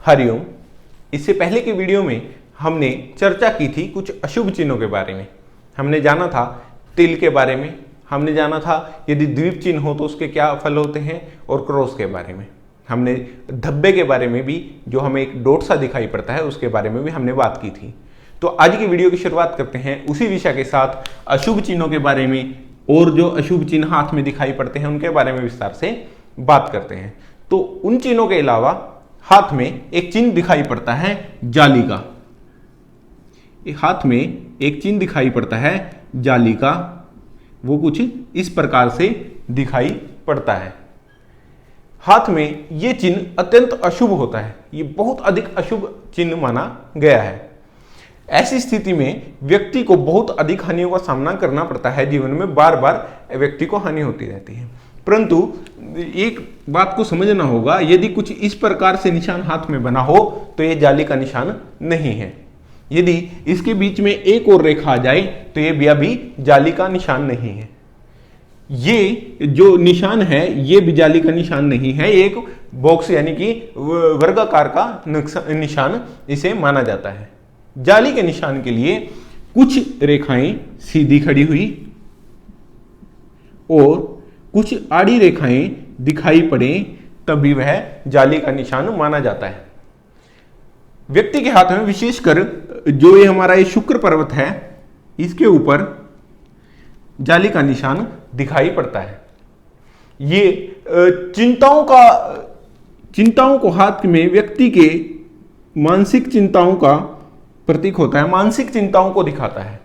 हरिओम। इससे पहले की वीडियो में हमने चर्चा की थी कुछ अशुभ चिन्हों के बारे में। हमने जाना था तिल के बारे में, हमने जाना था यदि द्वीप चिन्ह हो तो उसके क्या फल होते हैं, और क्रॉस के बारे में हमने, धब्बे के बारे में भी, जो हमें एक डॉट सा दिखाई पड़ता है उसके बारे में भी हमने बात की थी। तो आज की वीडियो की शुरुआत करते हैं उसी विषय के साथ, अशुभ चिन्हों के बारे में, और जो अशुभ चिन्ह हाथ में दिखाई पड़ते हैं उनके बारे में विस्तार से बात करते हैं। तो उन चिन्हों के अलावा हाथ में एक चिन्ह दिखाई पड़ता है जाली का। हाथ में एक चिन्ह दिखाई पड़ता है जाली का, वो कुछ इस प्रकार से दिखाई पड़ता है। हाथ में ये चिन्ह अत्यंत अशुभ होता है, ये बहुत अधिक अशुभ चिन्ह माना गया है। ऐसी स्थिति में व्यक्ति को बहुत अधिक हानियों का सामना करना पड़ता है। जीवन में बार बार व्यक्ति को हानि होती रहती है। परंतु एक बात को समझना होगा, यदि कुछ इस प्रकार से निशान हाथ में बना हो तो ये जाली का निशान नहीं है। यदि इसके बीच में एक और रेखा आ जाए तो ये भी अभी जाली का निशान नहीं है। ये जो निशान है ये भी जाली का निशान नहीं है, एक बॉक्स यानी कि वर्गाकार का निशान इसे माना जाता है। जाली के निशान के लिए कुछ रेखाएं सीधी खड़ी हुई और कुछ आड़ी रेखाएं दिखाई पड़े तभी वह जाली का निशान माना जाता है। व्यक्ति के हाथ में विशेषकर जो ये हमारा ये शुक्र पर्वत है, इसके ऊपर जाली का निशान दिखाई पड़ता है। ये चिंताओं को हाथ में व्यक्ति के मानसिक चिंताओं का प्रतीक होता है, मानसिक चिंताओं को दिखाता है।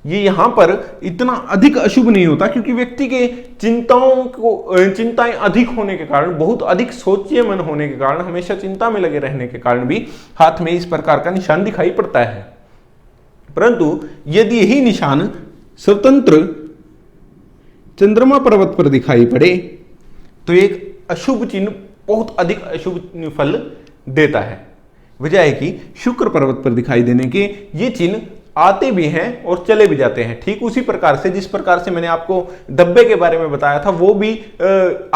ये यहां पर इतना अधिक अशुभ नहीं होता क्योंकि व्यक्ति के चिंताएं अधिक होने के कारण, बहुत अधिक सोचिए मन होने के कारण, हमेशा चिंता में लगे रहने के कारण भी हाथ में इस प्रकार का निशान दिखाई पड़ता है। परंतु यदि यही निशान स्वतंत्र चंद्रमा पर्वत पर दिखाई पड़े तो एक अशुभ चिन्ह बहुत अधिक अशुभ फल देता है। वजह है कि शुक्र पर्वत पर दिखाई देने के ये चिन्ह आते भी हैं और चले भी जाते हैं। ठीक उसी प्रकार से जिस प्रकार से मैंने आपको धब्बे के बारे में बताया था, वो भी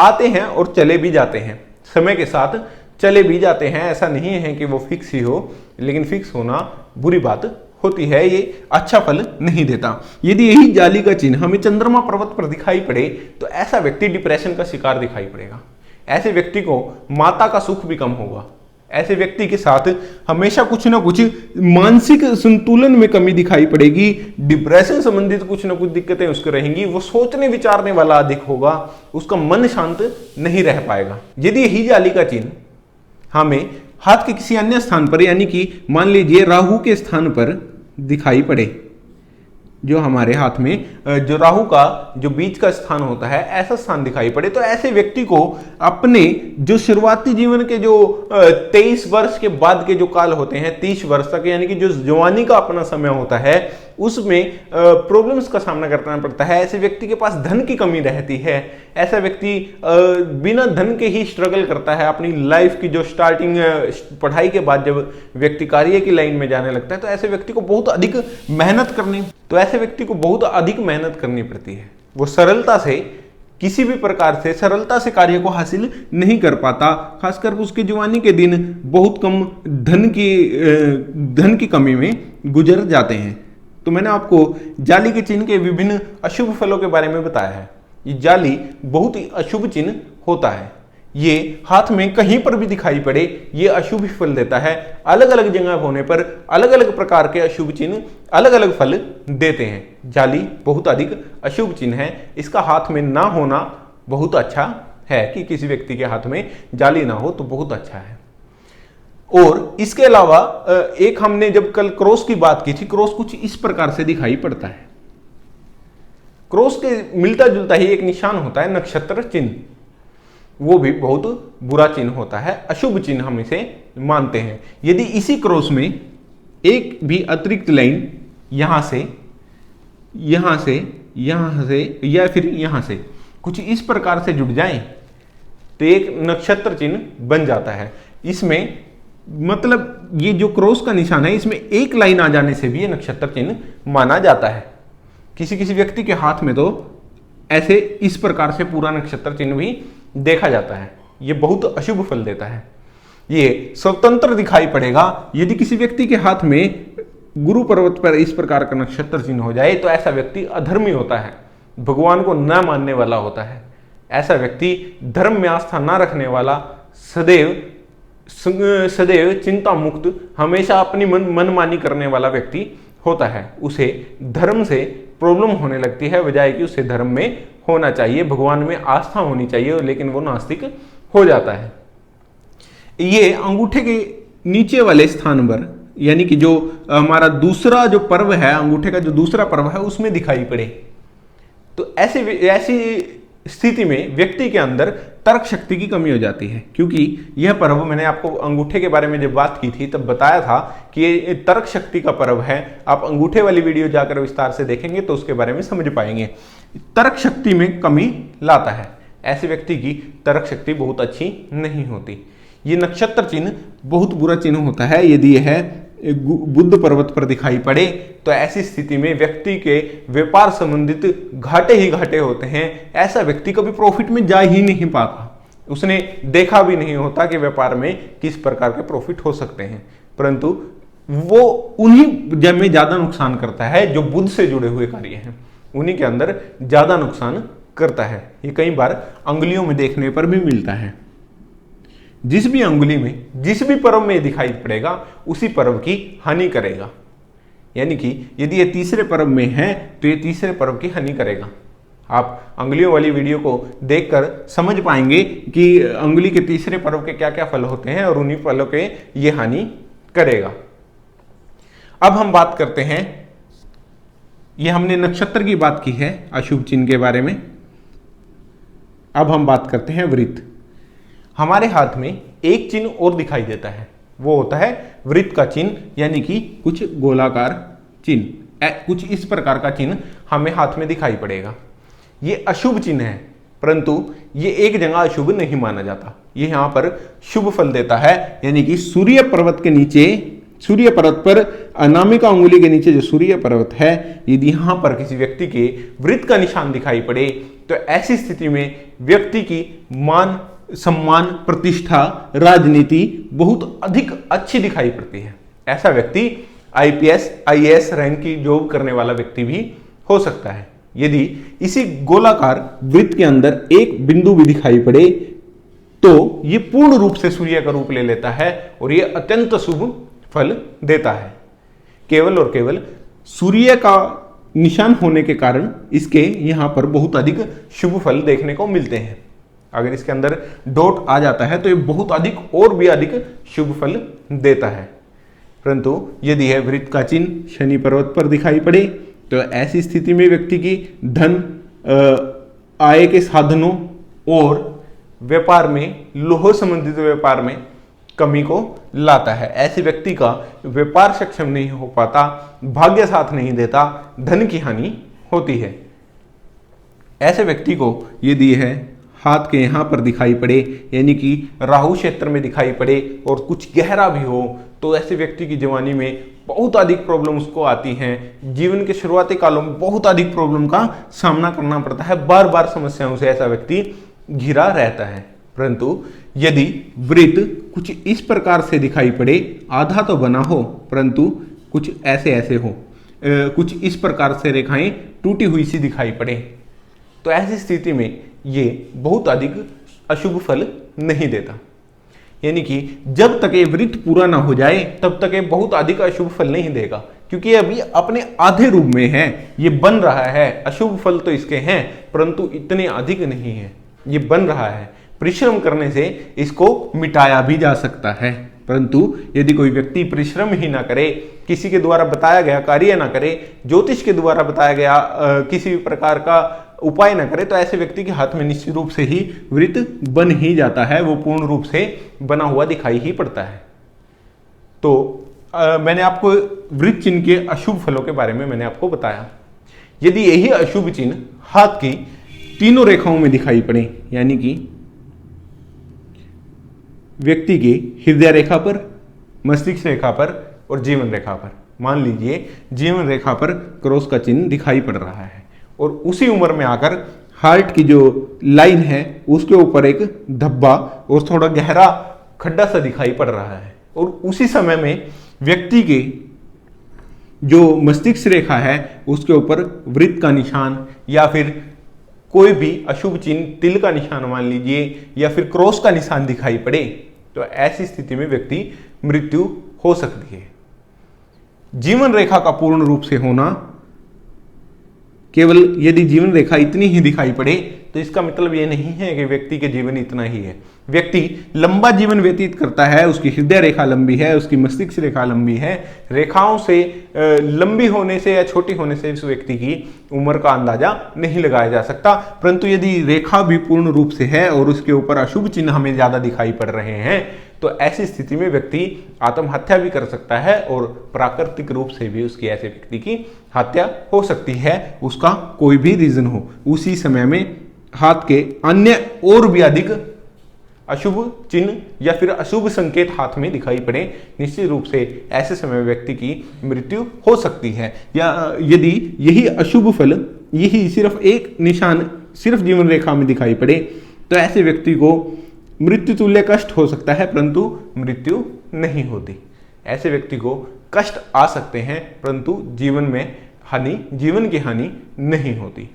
आते हैं और चले भी जाते हैं, समय के साथ चले भी जाते हैं। ऐसा नहीं है कि वो फिक्स ही हो, लेकिन फिक्स होना बुरी बात होती है, ये अच्छा फल नहीं देता। यदि यही जाली का चिन्ह हमें चंद्रमा पर्वत पर दिखाई पड़े तो ऐसा व्यक्ति डिप्रेशन का शिकार दिखाई पड़ेगा। ऐसे व्यक्ति को माता का सुख भी कम होगा। ऐसे व्यक्ति के साथ हमेशा कुछ ना कुछ मानसिक संतुलन में कमी दिखाई पड़ेगी। डिप्रेशन संबंधित कुछ ना कुछ दिक्कतें उसको रहेंगी। वो सोचने विचारने वाला अधिक होगा, उसका मन शांत नहीं रह पाएगा। यदि यही जाली का चिन्ह हमें हाथ के किसी अन्य स्थान पर, यानी कि मान लीजिए राहु के स्थान पर दिखाई पड़े, जो हमारे हाथ में जो राहु का जो बीच का स्थान होता है, ऐसा स्थान दिखाई पड़े, तो ऐसे व्यक्ति को अपने जो शुरुआती जीवन के जो 23 वर्ष के बाद के जो काल होते हैं, 30 वर्ष तक, यानी कि जो जवानी का अपना समय होता है, उसमें प्रॉब्लम्स का सामना करना पड़ता है। ऐसे व्यक्ति के पास धन की कमी रहती है। ऐसा व्यक्ति बिना धन के ही स्ट्रगल करता है। अपनी लाइफ की जो स्टार्टिंग पढ़ाई के बाद जब व्यक्ति कार्य की लाइन में जाने लगता है तो ऐसे व्यक्ति को बहुत अधिक मेहनत करनी पड़ती है। वो सरलता से, किसी भी प्रकार से सरलता से कार्य को हासिल नहीं कर पाता। खासकर उसके जवानी के दिन बहुत कम धन की कमी में गुजर जाते हैं। तो मैंने आपको जाली के चिन्ह के विभिन्न अशुभ फलों के बारे में बताया है। ये जाली बहुत ही अशुभ चिन्ह होता है। ये हाथ में कहीं पर भी दिखाई पड़े ये अशुभ फल देता है। अलग अलग जगह होने पर अलग अलग प्रकार के अशुभ चिन्ह अलग अलग फल देते हैं। जाली बहुत अधिक अशुभ चिन्ह है। इसका हाथ में ना होना बहुत अच्छा है, कि किसी व्यक्ति के हाथ में जाली ना हो तो बहुत अच्छा है। और इसके अलावा एक हमने जब कल क्रॉस की बात की थी, क्रॉस कुछ इस प्रकार से दिखाई पड़ता है। क्रॉस के मिलता जुलता ही एक निशान होता है नक्षत्र चिन्ह, वो भी बहुत बुरा चिन्ह होता है, अशुभ चिन्ह हम इसे मानते हैं। यदि इसी क्रॉस में एक भी अतिरिक्त लाइन यहां से या फिर यहां से कुछ इस प्रकार से जुड़ जाए तो एक नक्षत्र चिन्ह बन जाता है। इसमें मतलब ये जो क्रॉस का निशान है, इसमें एक लाइन आ जाने से भी ये नक्षत्र चिन्ह माना जाता है। किसी किसी व्यक्ति के हाथ में तो ऐसे इस प्रकार से पूरा नक्षत्र चिन्ह भी देखा जाता है। ये बहुत अशुभ फल देता है। ये स्वतंत्र दिखाई पड़ेगा। यदि किसी व्यक्ति के हाथ में गुरु पर्वत पर इस प्रकार का नक्षत्र चिन्ह हो जाए तो ऐसा व्यक्ति अधर्मी होता है, भगवान को न मानने वाला होता है। ऐसा व्यक्ति धर्म में आस्था न रखने वाला, सदैव चिंता मुक्त, हमेशा अपनी मनमानी करने वाला व्यक्ति होता है। उसे धर्म से प्रॉब्लम होने लगती है, बजाय कि उसे धर्म में होना चाहिए, भगवान में आस्था होनी चाहिए, लेकिन वो नास्तिक हो जाता है। ये अंगूठे के नीचे वाले स्थान पर, यानी कि जो हमारा दूसरा जो पर्व है, अंगूठे का जो दूसरा पर्व है, उसमें दिखाई पड़े तो ऐसी स्थिति में व्यक्ति के अंदर तर्क शक्ति की कमी हो जाती है। क्योंकि यह पर्व, मैंने आपको अंगूठे के बारे में जब बात की थी तब बताया था कि ये तर्क शक्ति का पर्व है। आप अंगूठे वाली वीडियो जाकर विस्तार से देखेंगे तो उसके बारे में समझ पाएंगे। तर्क शक्ति में कमी लाता है, ऐसे व्यक्ति की तर्क शक्ति बहुत अच्छी नहीं होती। ये नक्षत्र चिन्ह बहुत बुरा चिन्ह होता है। यदि यह बुद्ध पर्वत पर दिखाई पड़े तो ऐसी स्थिति में व्यक्ति के व्यापार संबंधित घाटे ही घाटे होते हैं। ऐसा व्यक्ति कभी प्रॉफिट में जा ही नहीं पाता, उसने देखा भी नहीं होता कि व्यापार में किस प्रकार के प्रॉफिट हो सकते हैं, परंतु वो उन्हीं में ज्यादा नुकसान करता है जो बुद्ध से जुड़े हुए कार्य हैं, उन्हीं के अंदर ज्यादा नुकसान करता है। ये कई बार अंगुलियों में देखने पर भी मिलता है। जिस भी अंगुली में, जिस भी पर्व में दिखाई पड़ेगा उसी पर्व की हानि करेगा। यानी कि यदि ये तीसरे पर्व में है तो ये तीसरे पर्व की हानि करेगा। आप अंगुलियों वाली वीडियो को देखकर समझ पाएंगे कि अंगुली के तीसरे पर्व के क्या क्या फल होते हैं और उन्हीं फलों के ये हानि करेगा। अब हम बात करते हैं, ये हमने नक्षत्र की बात की है अशुभ चिन्ह के बारे में। अब हम बात करते हैं वृत्त। हमारे हाथ में एक चिन्ह और दिखाई देता है, वो होता है वृत्त का चिन्ह, यानी कि कुछ गोलाकार चिन्ह, कुछ इस प्रकार का चिन्ह हमें हाथ में दिखाई पड़ेगा। ये अशुभ चिन्ह है, परंतु ये एक जगह अशुभ नहीं माना जाता। ये यहाँ पर शुभ फल देता है। यानी कि सूर्य पर्वत के नीचे, सूर्य पर्वत पर अनामिका अंगुली के नीचे जो सूर्य पर्वत है, यदि यहाँ पर किसी व्यक्ति के वृत्त का निशान दिखाई पड़े तो ऐसी स्थिति में व्यक्ति की मान सम्मान, प्रतिष्ठा, राजनीति बहुत अधिक अच्छी दिखाई पड़ती है। ऐसा व्यक्ति आईपीएस, आईएएस रैंक की जॉब करने वाला व्यक्ति भी हो सकता है। यदि इसी गोलाकार वृत्त के अंदर एक बिंदु भी दिखाई पड़े तो ये पूर्ण रूप से सूर्य का रूप ले लेता है और ये अत्यंत शुभ फल देता है। केवल और केवल सूर्य का निशान होने के कारण इसके यहाँ पर बहुत अधिक शुभ फल देखने को मिलते हैं। अगर इसके अंदर डॉट आ जाता है तो ये बहुत अधिक और भी अधिक शुभ फल देता है। परंतु यदि यह वृत्त का चिन्ह शनि पर्वत पर दिखाई पड़े तो ऐसी स्थिति में व्यक्ति की धन, आय के साधनों और व्यापार में, लोह संबंधित व्यापार में कमी को लाता है। ऐसे व्यक्ति का व्यापार सक्षम नहीं हो पाता, भाग्य साथ नहीं देता, धन की हानि होती है। ऐसे व्यक्ति को यदि यह हाथ के यहाँ पर दिखाई पड़े, यानी कि राहु क्षेत्र में दिखाई पड़े और कुछ गहरा भी हो, तो ऐसे व्यक्ति की जवानी में बहुत अधिक प्रॉब्लम उसको आती हैं। जीवन के शुरुआती कालों में बहुत अधिक प्रॉब्लम का सामना करना पड़ता है, बार बार समस्याओं से ऐसा व्यक्ति घिरा रहता है। परंतु यदि वृत्त कुछ इस प्रकार से दिखाई पड़े, आधा तो बना हो परंतु कुछ ऐसे ऐसे हो, कुछ इस प्रकार से रेखाएं टूटी हुई सी दिखाई पड़े, तो ऐसी स्थिति में ये बहुत अधिक अशुभ फल नहीं देता। यानी कि जब तक ये वृत्त पूरा ना हो जाए तब तक ये बहुत अधिक अशुभ फल नहीं देगा, क्योंकि ये अभी अपने आधे रूप में है, ये बन रहा है। अशुभ फल तो इसके हैं परंतु इतने अधिक नहीं है, ये बन रहा है। परिश्रम करने से इसको मिटाया भी जा सकता है, परंतु यदि कोई व्यक्ति परिश्रम ही ना करे, किसी के द्वारा बताया गया कार्य ना करे, ज्योतिष के द्वारा बताया गया किसी प्रकार का उपाय ना करे, तो ऐसे व्यक्ति के हाथ में निश्चित रूप से ही वृत्त बन ही जाता है, वो पूर्ण रूप से बना हुआ दिखाई ही पड़ता है। तो मैंने आपको वृत्त चिन्ह के अशुभ फलों के बारे में मैंने आपको बताया। यदि यही अशुभ चिन्ह हाथ की तीनों रेखाओं में दिखाई पड़े, यानी कि व्यक्ति के हृदय रेखा पर, मस्तिष्क रेखा पर और जीवन रेखा पर, मान लीजिए जीवन रेखा पर क्रॉस का चिन्ह दिखाई पड़ रहा है और उसी उम्र में आकर हार्ट की जो लाइन है उसके ऊपर एक धब्बा और थोड़ा गहरा खड्डा सा दिखाई पड़ रहा है, और उसी समय में व्यक्ति के जो मस्तिष्क रेखा है उसके ऊपर वृत्त का निशान या फिर कोई भी अशुभ चिन्ह, तिल का निशान मान लीजिए, या फिर क्रॉस का निशान दिखाई पड़े, तो ऐसी स्थिति में व्यक्ति मृत्यु हो सकती है। जीवन रेखा का पूर्ण रूप से होना, केवल यदि जीवन रेखा इतनी ही दिखाई पड़े तो इसका मतलब ये नहीं है कि व्यक्ति के जीवन इतना ही है। व्यक्ति लंबा जीवन व्यतीत करता है, उसकी हृदय रेखा लंबी है, उसकी मस्तिष्क रेखा लंबी है। रेखाओं से लंबी होने से या छोटी होने से इस व्यक्ति की उम्र का अंदाजा नहीं लगाया जा सकता, परंतु यदि रेखा भी पूर्ण रूप से है और उसके ऊपर अशुभ चिन्ह हमें ज्यादा दिखाई पड़ रहे हैं, तो ऐसी स्थिति में व्यक्ति आत्महत्या भी कर सकता है और प्राकृतिक रूप से भी उसकी ऐसे व्यक्ति की हत्या हो सकती है, उसका कोई भी रीजन हो। उसी समय में हाथ के अन्य और भी अधिक अशुभ चिन्ह या फिर अशुभ संकेत हाथ में दिखाई पड़े, निश्चित रूप से ऐसे समय व्यक्ति की मृत्यु हो सकती है। या यदि यही अशुभ फल, यही सिर्फ एक निशान सिर्फ जीवन रेखा में दिखाई पड़े, तो ऐसे व्यक्ति को मृत्यु तुल्य कष्ट हो सकता है, परंतु मृत्यु नहीं होती। ऐसे व्यक्ति को कष्ट आ सकते हैं, परंतु जीवन में हानि, जीवन की हानि नहीं होती।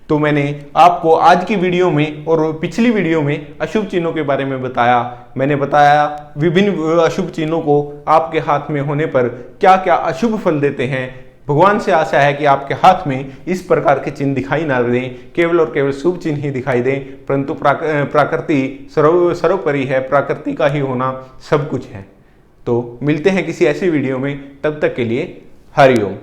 तो मैंने आपको आज की वीडियो में और पिछली वीडियो में अशुभ चिन्हों के बारे में बताया। मैंने बताया विभिन्न अशुभ चिन्हों को आपके हाथ में होने पर क्या क्या अशुभ फल देते हैं। भगवान से आशा है कि आपके हाथ में इस प्रकार के चिन्ह दिखाई ना दें, केवल और केवल शुभ चिन्ह ही दिखाई दें, परंतु प्रकृति सर्वोपरि है, प्रकृति का ही होना सब कुछ है। तो मिलते हैं किसी ऐसी वीडियो में, तब तक के लिए हरिओम।